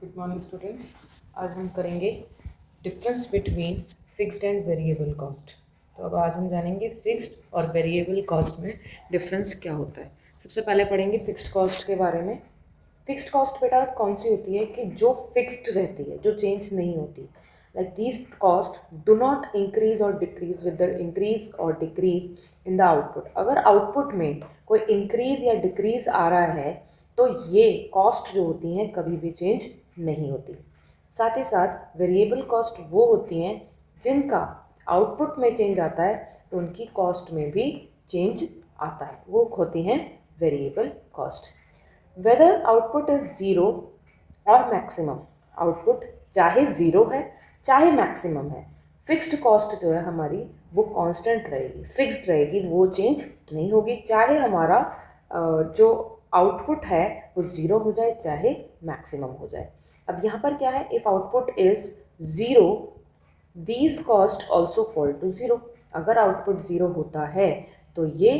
Good morning students. आज हम करेंगे difference between fixed and variable cost. तो अब आज हम जानेंगे फिक्स्ड और वेरिएबल कॉस्ट में डिफरेंस क्या होता है। सबसे पहले पढ़ेंगे फिक्स्ड कॉस्ट के बारे में। फिक्स्ड कॉस्ट बेटा कौन सी होती है कि जो फिक्स्ड रहती है, जो चेंज नहीं होती। Like these cost do not increase और डिक्रीज विद द इंक्रीज और डिक्रीज इन द आउटपुट। अगर आउटपुट में कोई इंक्रीज या डिक्रीज आ रहा है तो ये कॉस्ट जो होती हैं कभी भी चेंज नहीं होती। साथ ही साथ वेरिएबल कॉस्ट वो होती हैं जिनका आउटपुट में चेंज आता है तो उनकी कॉस्ट में भी चेंज आता है, वो होती हैं variable cost. Whether output is zero और मैक्सिमम, आउटपुट चाहे ज़ीरो है चाहे मैक्सिमम है, फिक्स्ड कॉस्ट जो है हमारी वो कांस्टेंट रहेगी, फिक्स्ड रहेगी, वो चेंज नहीं होगी। चाहे हमारा जो आउटपुट है वो ज़ीरो हो जाए चाहे मैक्सिमम हो जाए। अब यहाँ पर क्या है, if output is zero these cost also fall to zero. अगर आउटपुट ज़ीरो होता है तो ये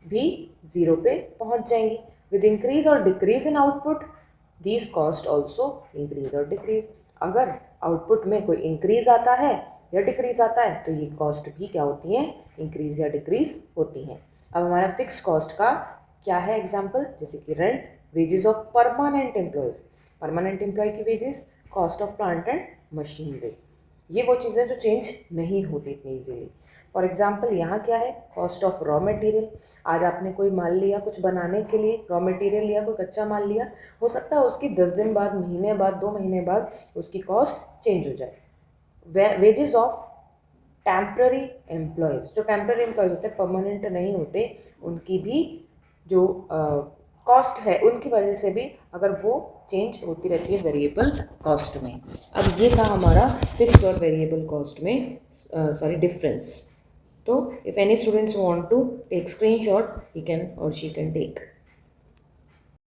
भी ज़ीरो पे पहुँच जाएंगी। विद इंक्रीज और decrease in output these cost also increase और डिक्रीज। अगर आउटपुट में कोई इंक्रीज आता है या डिक्रीज आता है तो ये कॉस्ट भी क्या होती हैं, इंक्रीज या डिक्रीज होती हैं। अब हमारा फिक्स्ड कॉस्ट का क्या है एग्जाम्पल, जैसे कि rent, wages of permanent employees, permanent employee की wages, cost of plant and machinery. ये वो चीज़ें जो चेंज नहीं होती इतनी ईजीली। फॉर एग्जाम्पल यहाँ क्या है, कॉस्ट ऑफ रॉ मटेरियल। आज आपने कोई माल लिया कुछ बनाने के लिए, रॉ मटेरियल लिया, कोई कच्चा माल लिया, हो सकता है उसकी 10 दिन बाद, महीने बाद, 2 महीने बाद उसकी कॉस्ट चेंज हो जाए। वेजेस ऑफ टेम्प्ररी एम्प्लॉयज़, जो टेम्प्ररी एम्प्लॉयज़ होते हैं, परमानेंट नहीं होते, उनकी भी जो कॉस्ट है उनकी वजह से भी अगर वो चेंज होती रहती है वेरिएबल कॉस्ट में। अब ये था हमारा फिक्स्ड और वेरिएबल कॉस्ट में डिफरेंस। तो if any students want to take screenshot, he can और शी कैन टेक।